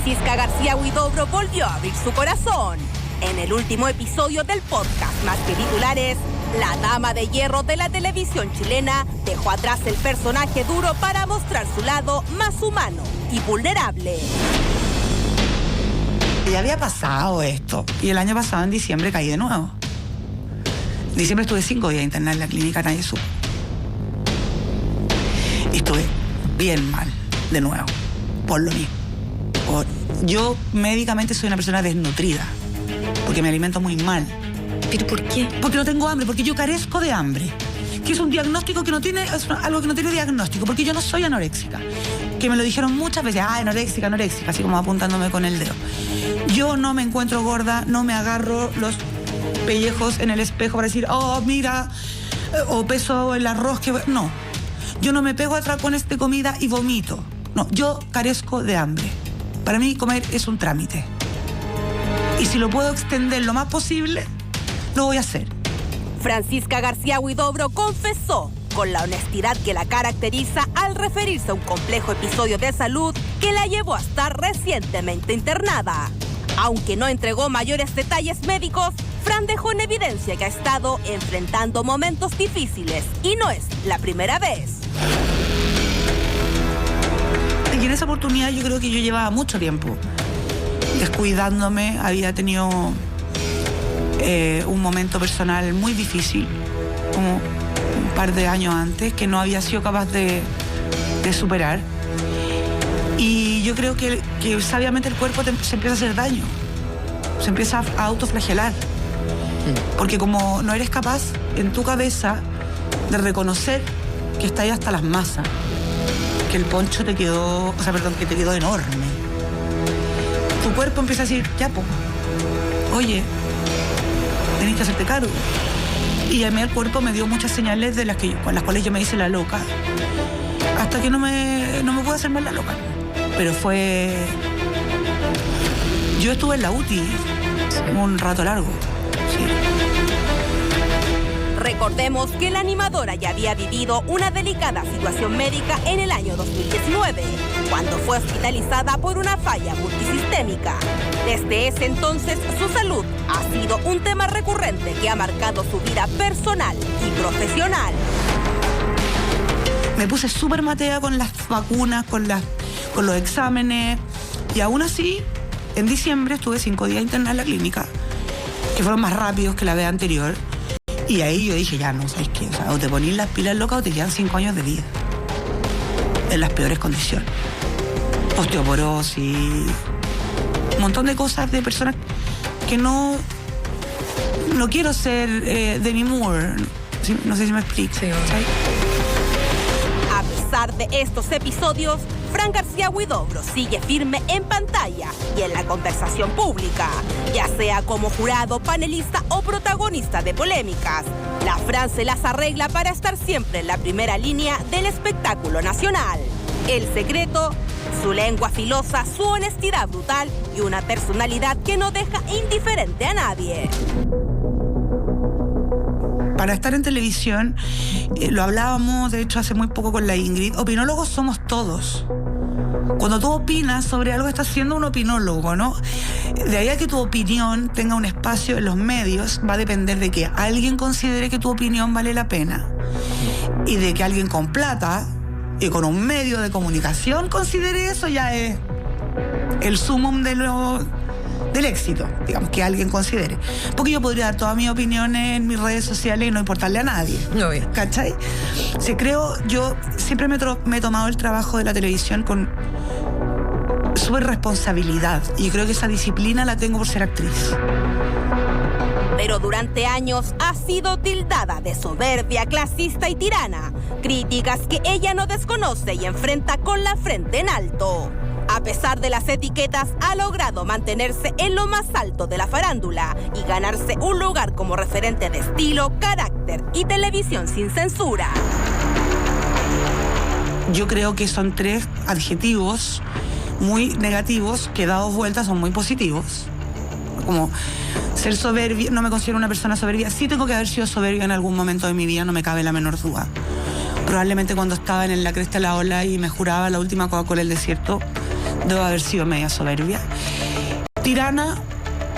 Francisca García Huidobro volvió a abrir su corazón. En el último episodio del podcast Más que Titulares, la dama de hierro de la televisión chilena dejó atrás el personaje duro para mostrar su lado más humano y vulnerable. Ya había pasado esto y el año pasado en diciembre caí de nuevo. En diciembre estuve 5 días internada en la clínica, nadie supo. Y estuve bien mal de nuevo, por lo mismo. Yo médicamente soy una persona desnutrida, porque me alimento muy mal. ¿Pero por qué? Porque no tengo hambre, porque yo carezco de hambre. Que es un diagnóstico que no tiene, es algo que no tiene diagnóstico, porque yo no soy anoréxica. Que me lo dijeron muchas veces, anoréxica, así como apuntándome con el dedo. Yo no me encuentro gorda, no me agarro los pellejos en el espejo para decir, oh, mira, o peso el arroz que... No, yo no me pego a tracones de comida y vomito. No, yo carezco de hambre. Para mí comer es un trámite. Y si lo puedo extender lo más posible, lo voy a hacer. Francisca García Huidobro confesó con la honestidad que la caracteriza al referirse a un complejo episodio de salud que la llevó a estar recientemente internada. Aunque no entregó mayores detalles médicos, Fran dejó en evidencia que ha estado enfrentando momentos difíciles y no es la primera vez. Y en esa oportunidad yo creo que yo llevaba mucho tiempo descuidándome, había tenido un momento personal muy difícil, como un par de años antes, que no había sido capaz de superar. Y yo creo que sabiamente el cuerpo se empieza a hacer daño, se empieza a autoflagelar. Porque como no eres capaz en tu cabeza de reconocer que está ahí hasta las masas, que el poncho te quedó, que te quedó enorme. Tu cuerpo empieza a decir, ya po, oye, tenés que hacerte cargo. Y a mí el cuerpo me dio muchas señales con las cuales yo me hice la loca, hasta que no me pude hacer más la loca. Pero yo estuve en la UTI un rato largo. Sí. Recordemos que la animadora ya había vivido una delicada situación médica en el año 2019, cuando fue hospitalizada por una falla multisistémica. Desde ese entonces, su salud ha sido un tema recurrente que ha marcado su vida personal y profesional. Me puse súper matea con las vacunas, con los exámenes, y aún así, en diciembre estuve 5 días internada en la clínica, que fueron más rápidos que la vez anterior. Y ahí yo dije, ya no, ¿sabes qué? O te ponís las pilas locas o te quedan 5 años de vida. En las peores condiciones. Osteoporosis, un montón de cosas de personas que no quiero ser Demi Moore. No sé si me explico. Sí, ¿sabes? A pesar de estos episodios, Fran García Huidobro sigue firme en pantalla y en la conversación pública, ya sea como jurado, panelista o protagonista de polémicas. La Fran se las arregla para estar siempre en la primera línea del espectáculo nacional. El secreto, su lengua filosa, su honestidad brutal y una personalidad que no deja indiferente a nadie. Para estar en televisión, lo hablábamos de hecho hace muy poco con la Ingrid, opinólogos somos todos. Cuando tú opinas sobre algo, estás siendo un opinólogo, ¿no? De ahí a que tu opinión tenga un espacio en los medios, va a depender de que alguien considere que tu opinión vale la pena y de que alguien con plata y con un medio de comunicación considere eso. Ya es el sumum del éxito, digamos, que alguien considere. Porque yo podría dar todas mis opiniones en mis redes sociales y no importarle a nadie. No, ¿cachai? Yo siempre me he tomado el trabajo de la televisión con súper responsabilidad. Y creo que esa disciplina la tengo por ser actriz. Pero durante años ha sido tildada de soberbia, clasista y tirana. Críticas que ella no desconoce y enfrenta con la frente en alto. A pesar de las etiquetas, ha logrado mantenerse en lo más alto de la farándula y ganarse un lugar como referente de estilo, carácter y televisión sin censura. Yo creo que son 3 adjetivos muy negativos que dados vueltas son muy positivos. Como ser soberbia, no me considero una persona soberbia. Sí tengo que haber sido soberbia en algún momento de mi vida, no me cabe la menor duda. Probablemente cuando estaba en la cresta de la ola y me juraba la última Coca-Cola del desierto, Debo haber sido media soberbia. Tirana,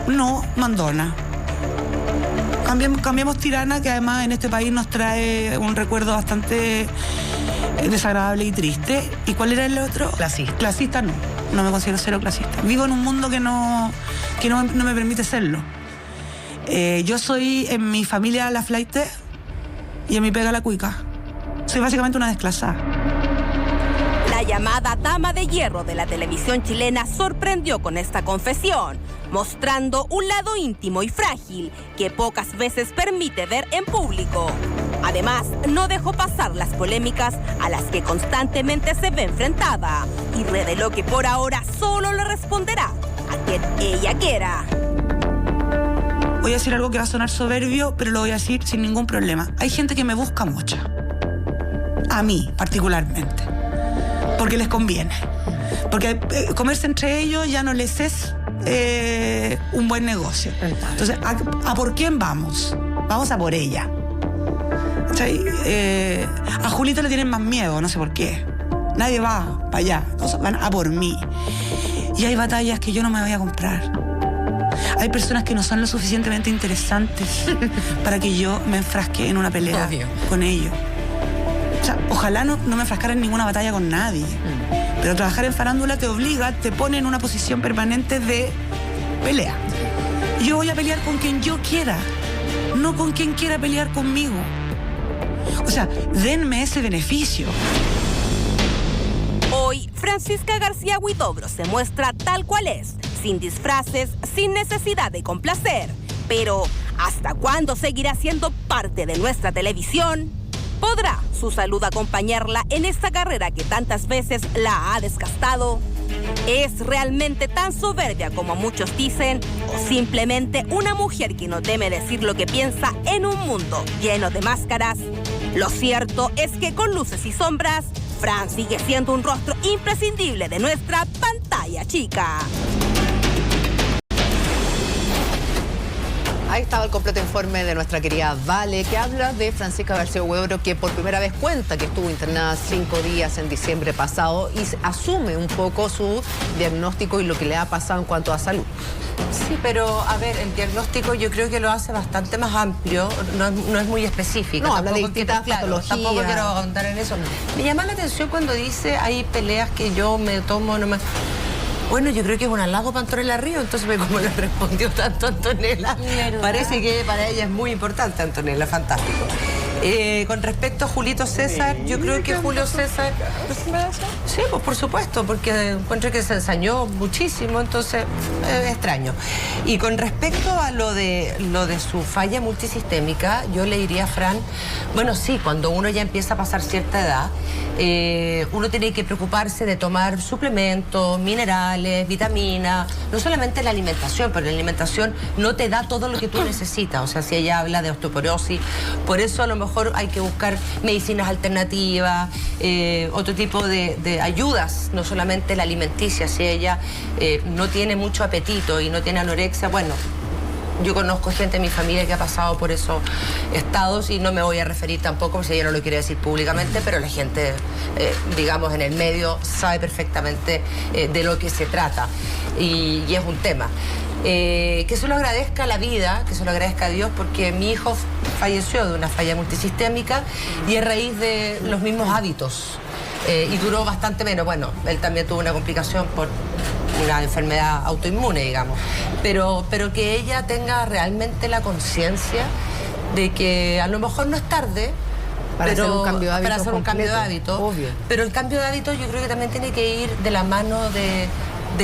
no, mandona. Cambiamos tirana, que además en este país nos trae un recuerdo bastante desagradable y triste. ¿Y cuál era el otro? Clasista. Clasista no me considero cero clasista. Vivo en un mundo que no me permite serlo. Yo soy en mi familia la flaite y en mi pega la cuica. Soy básicamente una desclasada. La llamada dama de hierro de la televisión chilena sorprendió con esta confesión, mostrando un lado íntimo y frágil que pocas veces permite ver en público. Además, no dejó pasar las polémicas a las que constantemente se ve enfrentada y reveló que por ahora solo le responderá a quien ella quiera. Voy a decir algo que va a sonar soberbio, pero lo voy a decir sin ningún problema. Hay gente que me busca mucho. A mí, particularmente. Porque les conviene. Porque comerse entre ellos ya no les es un buen negocio. Entonces, ¿a por quién vamos? Vamos a por ella. A Julito le tienen más miedo, no sé por qué. Nadie va para allá. Todos van a por mí. Y hay batallas que yo no me voy a comprar. Hay personas que no son lo suficientemente interesantes para que yo me enfrasque en una pelea con ellos. O sea, ojalá no me enfrascara en ninguna batalla con nadie. Pero trabajar en farándula te obliga, te pone en una posición permanente de pelea. Yo voy a pelear con quien yo quiera, no con quien quiera pelear conmigo. O sea, denme ese beneficio. Hoy, Francisca García Huidobro se muestra tal cual es, sin disfraces, sin necesidad de complacer. Pero, ¿hasta cuándo seguirá siendo parte de nuestra televisión? ¿Podrá su salud acompañarla en esta carrera que tantas veces la ha desgastado? ¿Es realmente tan soberbia como muchos dicen? ¿O simplemente una mujer que no teme decir lo que piensa en un mundo lleno de máscaras? Lo cierto es que con luces y sombras, Fran sigue siendo un rostro imprescindible de nuestra pantalla chica. Ahí estaba el completo informe de nuestra querida Vale, que habla de Francisca García Huidobro, que por primera vez cuenta que estuvo internada 5 días en diciembre pasado y asume un poco su diagnóstico y lo que le ha pasado en cuanto a salud. Sí, pero a ver, el diagnóstico yo creo que lo hace bastante más amplio, no es muy específico. No, habla de distintas patologías. Tampoco quiero ahondar en eso. Me llama la atención cuando dice hay peleas que yo me tomo nomás. Bueno, yo creo que es un halago para Antonella Río, entonces como le respondió tanto Antonella, parece que para ella es muy importante Antonella, fantástico. Con respecto a Julito César, yo creo que Julio César... Sí, pues por supuesto, porque encuentro que se ensañó muchísimo, entonces es extraño. Y con respecto a lo de su falla multisistémica, yo le diría a Fran, bueno, sí, cuando uno ya empieza a pasar cierta edad, uno tiene que preocuparse de tomar suplementos, minerales, vitaminas, no solamente la alimentación, pero la alimentación no te da todo lo que tú necesitas. O sea, si ella habla de osteoporosis, por eso a lo mejor hay que buscar medicinas alternativas, otro tipo de ayudas, no solamente la alimenticia. Si ella no tiene mucho apetito y no tiene anorexia, bueno, yo conozco gente en mi familia que ha pasado por esos estados y no me voy a referir tampoco, si ella no lo quiere decir públicamente, pero la gente, digamos, en el medio sabe perfectamente de lo que se trata y es un tema. Que se lo agradezca a la vida, que se lo agradezca a Dios, porque mi hijo falleció de una falla multisistémica y a raíz de los mismos hábitos. Y duró bastante menos. Bueno, él también tuvo una complicación por una enfermedad autoinmune, digamos. Pero que ella tenga realmente la conciencia de que a lo mejor no es tarde para hacer un cambio de hábito. Para hacer un cambio de hábito. Obvio. Pero el cambio de hábito yo creo que también tiene que ir de la mano de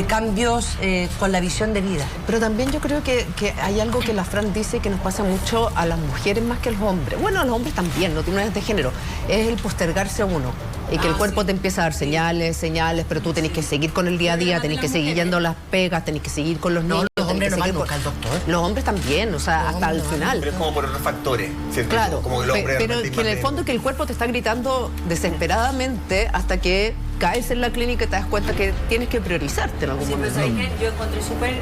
cambios con la visión de vida. Pero también yo creo que hay algo que la Fran dice que nos pasa mucho a las mujeres más que a los hombres. Bueno, a los hombres también, no tiene de género. Es el postergarse a uno. Y que el cuerpo te empieza a dar señales, pero tú tenés que seguir con el día a día, tenés que seguir yendo a las pegas, tenés que seguir con los niños. Los hombres no van nunca al doctor. Los hombres también, o sea, hasta el final. Pero es como por otros factores, ¿cierto? Claro, como que el hombre pero que en el fondo que el cuerpo te está gritando desesperadamente hasta que caes en la clínica y te das cuenta que tienes que priorizarte en algún momento. Pues, yo encontré súper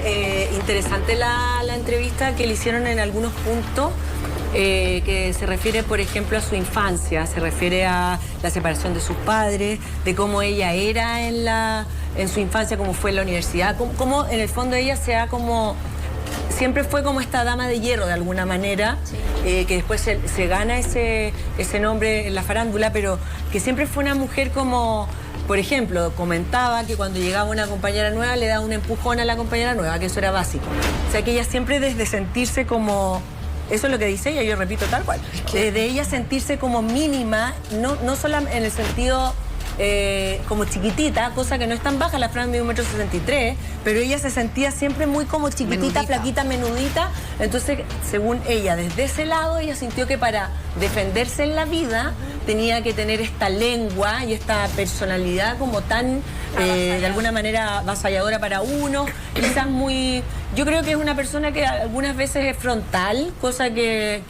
interesante la entrevista que le hicieron en algunos puntos. Que se refiere, por ejemplo, a su infancia, se refiere a la separación de sus padres, de cómo ella era en la en su infancia, cómo fue en la universidad, cómo en el fondo ella sea como... Siempre fue como esta dama de hierro de alguna manera, que después se gana ese nombre en la farándula, pero que siempre fue una mujer como, por ejemplo, comentaba que cuando llegaba una compañera nueva le daba un empujón a la compañera nueva, que eso era básico. O sea que ella siempre desde sentirse como... Eso es lo que dice ella, yo repito tal cual. Desde ella sentirse como mínima, no solo en el sentido... como chiquitita, cosa que no es tan baja, la Fran mide 1,63 m, pero ella se sentía siempre muy como chiquitita, menudita. Flaquita, menudita. Entonces, según ella, desde ese lado, ella sintió que para defenderse en la vida tenía que tener esta lengua y esta personalidad como tan, de alguna manera, avasalladora para uno, quizás muy... Yo creo que es una persona que algunas veces es frontal, cosa que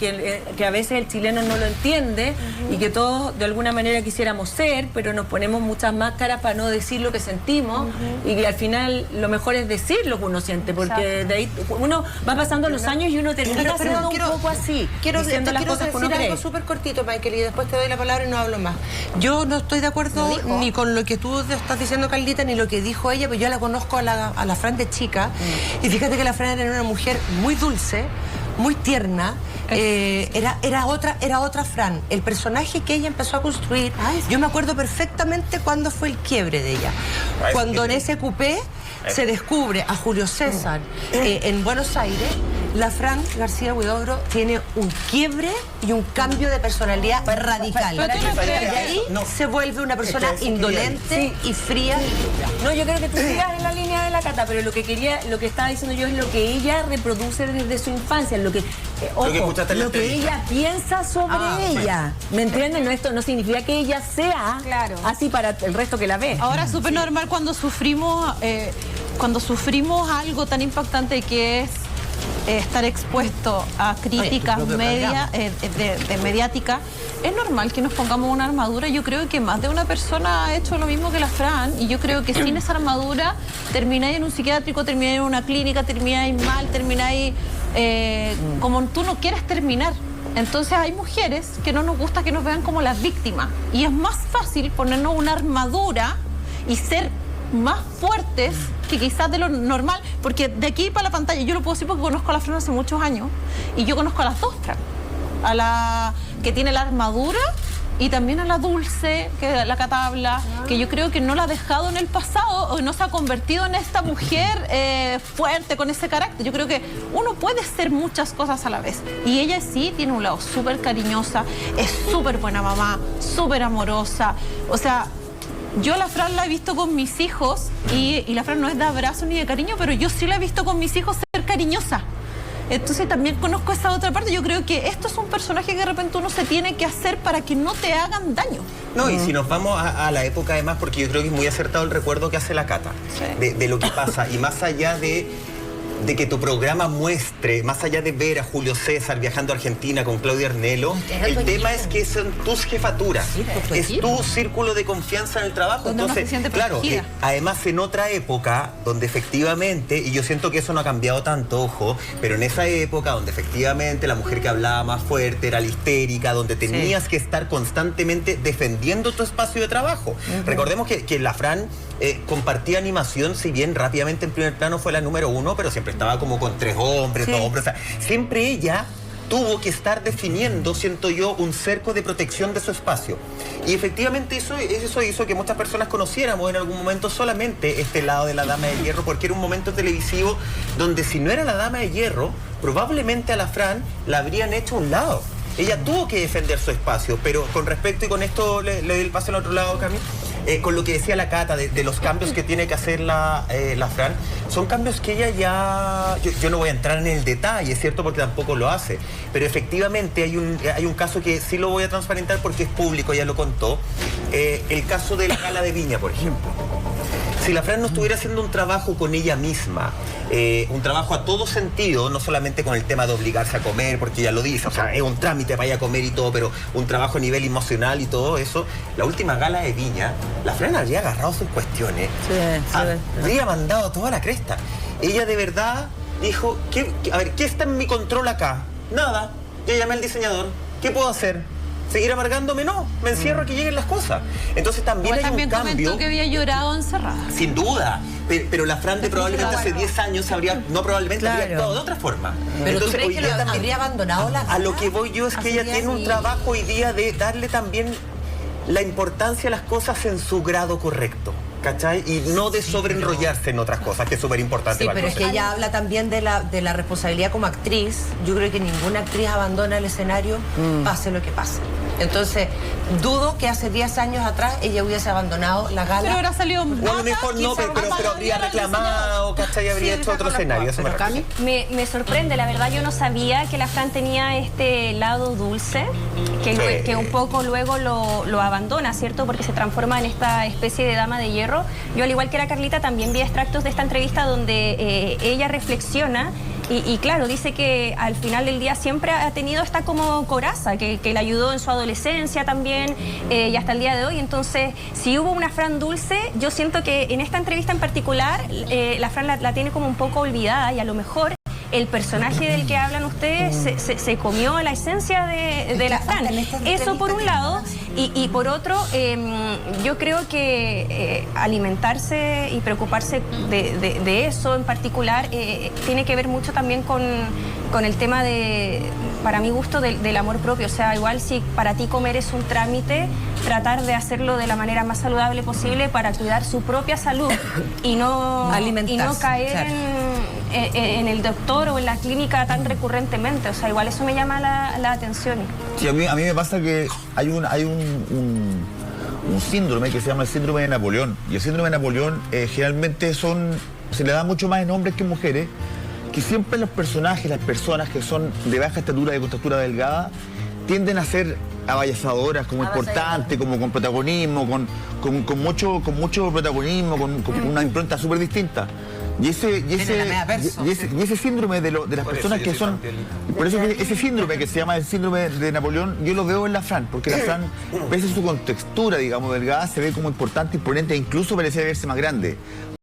a veces el chileno no lo entiende y que todos de alguna manera quisiéramos ser, pero nos ponemos muchas máscaras para no decir lo que sentimos y que al final lo mejor es decir lo que uno siente, porque de ahí uno va pasando los años y uno termina siendo un poco así, diciendo las cosas que uno cree. Algo súper cortito, Michael, y después te doy la palabra y no hablo más. Yo no estoy de acuerdo ni con lo que tú estás diciendo, Carlita, ni lo que dijo ella, pero yo la conozco a la Fran de chica y fíjate que la Fran era una mujer muy dulce, muy tierna, era otra Fran. El personaje que ella empezó a construir, yo me acuerdo perfectamente cuándo fue el quiebre de ella. Cuando en ese cupé se descubre a Julio César en Buenos Aires, la Fran García Huidobro tiene un quiebre y un cambio de personalidad radical. Y ahí se vuelve una persona indolente y fría. No, yo creo que tú sigas en la línea de la Cata, pero lo que estaba diciendo yo es lo que ella reproduce desde su infancia, lo que ella piensa sobre ella. ¿Me entienden? No, esto no significa que ella sea así para el resto que la ve. Ahora es súper normal cuando sufrimos algo tan impactante que es estar expuesto a críticas mediáticas. Es normal que nos pongamos una armadura. Yo creo que más de una persona ha hecho lo mismo que la Fran, y yo creo que sin esa armadura termináis en un psiquiátrico, termináis en una clínica, termináis mal, termináis como tú no quieres terminar. Entonces hay mujeres que no nos gusta que nos vean como las víctimas, y es más fácil ponernos una armadura y ser más fuertes que quizás de lo normal, porque de aquí para la pantalla, yo lo puedo decir porque conozco a la Fran hace muchos años, y yo conozco a las dos Fran, a la que tiene la armadura y también a la dulce, que la Cata habla, que yo creo que no la ha dejado en el pasado o no se ha convertido en esta mujer fuerte, con ese carácter. Yo creo que uno puede ser muchas cosas a la vez, y ella sí tiene un lado súper cariñosa, es súper buena mamá, súper amorosa. O sea, yo la Fran la he visto con mis hijos y la Fran no es de abrazo ni de cariño, pero yo sí la he visto con mis hijos ser cariñosa. Entonces también conozco esa otra parte. Yo creo que esto es un personaje que de repente uno se tiene que hacer para que no te hagan daño. No, y si nos vamos a la época además, porque yo creo que es muy acertado el recuerdo que hace la Cata, de lo que pasa, y más allá de que tu programa muestre, más allá de ver a Julio César viajando a Argentina con Claudia Arnelo, el tema es que son tus jefaturas, es tu círculo de confianza en el trabajo. Entonces, claro, además en otra época donde efectivamente, y yo siento que eso no ha cambiado tanto, ojo, pero en esa época donde efectivamente la mujer que hablaba más fuerte era la histérica, donde tenías que estar constantemente defendiendo tu espacio de trabajo. Recordemos que la Fran compartía animación, si bien rápidamente en primer plano fue la número 1, pero siempre estaba como con 3 hombres, 2 hombres. O sea, siempre ella tuvo que estar definiendo, siento yo, un cerco de protección de su espacio. Y efectivamente eso hizo que muchas personas conociéramos en algún momento solamente este lado de la Dama de Hierro, porque era un momento televisivo donde si no era la Dama de Hierro, probablemente a la Fran la habrían hecho a un lado. Ella tuvo que defender su espacio, pero con respecto, y con esto le doy el paso al otro lado, Cami, con lo que decía la Cata de los cambios que tiene que hacer la Fran, son cambios que ella ya... Yo no voy a entrar en el detalle, es cierto, porque tampoco lo hace, pero efectivamente hay un caso que sí lo voy a transparentar porque es público, ya lo contó, el caso de la gala de Viña, por ejemplo. Si la Fran no estuviera haciendo un trabajo con ella misma, un trabajo a todo sentido, no solamente con el tema de obligarse a comer, porque ya lo dice, o sea, es un trámite para ir a comer y todo, pero un trabajo a nivel emocional y todo eso, la última gala de Viña, la Fran habría agarrado sus cuestiones, habría mandado toda la cresta. Ella de verdad dijo, ¿qué está en mi control acá? Nada, ya llamé al diseñador, ¿qué puedo hacer? ¿Seguir amargándome? No, me encierro a que lleguen las cosas. Entonces también hay también un cambio. comentó que había llorado encerrada. Sin duda, pero la Fran de probablemente hace 10 años habría, no probablemente, habría actuado de otra forma. Pero entonces, ¿tú crees que habría abandonado la a lo que voy yo es que ella tiene un trabajo hoy día de darle también la importancia a las cosas en su grado correcto, ¿cachai? Y no de sobreenrollarse en otras cosas, que es súper importante. Sí, pero es que ella habla también de la responsabilidad como actriz. Yo creo que ninguna actriz abandona el escenario, pase lo que pase. Entonces, dudo que hace 10 años atrás ella hubiese abandonado la gala. Pero ahora salió Bueno, mejor no, pero habría reclamado, ¿cachai? Habría hecho otro escenario. Eso Pero Cami, Me sorprende, la verdad yo no sabía que la Fran tenía este lado dulce, que un poco luego lo abandona, ¿cierto? Porque se transforma en esta especie de dama de hierro. Yo, al igual que la Carlita, también vi extractos de esta entrevista donde ella reflexiona y claro, dice que al final del día siempre ha tenido esta como coraza, que le ayudó en su adolescencia también y hasta el día de hoy. Entonces, si hubo una Fran dulce, yo siento que en esta entrevista en particular la Fran la tiene como un poco olvidada y a lo mejor el personaje del que hablan ustedes se comió la esencia de la Fran. Eso por un lado. Y por otro, yo creo que alimentarse y preocuparse de eso en particular tiene que ver mucho también con el tema para mi gusto, del amor propio. O sea, igual si para ti comer es un trámite, tratar de hacerlo de la manera más saludable posible para cuidar su propia salud y no caer en el doctor o en la clínica tan recurrentemente. O sea, igual eso me llama la atención. Sí, a mí me pasa que hay un síndrome que se llama el síndrome de Napoleón. Y el síndrome de Napoleón generalmente se le da mucho más en hombres que en mujeres, que siempre los personajes, las personas que son de baja estatura, de contextura delgada, tienden a ser avallazadoras, como importantes, como con protagonismo, con mucho protagonismo, con una impronta súper distinta. Y ese síndrome de las personas que son... Por eso ese síndrome que se llama el síndrome de Napoleón, yo lo veo en la Fran, porque la Fran, pese a su contextura, digamos, delgada, se ve como importante, imponente e incluso parece verse más grande.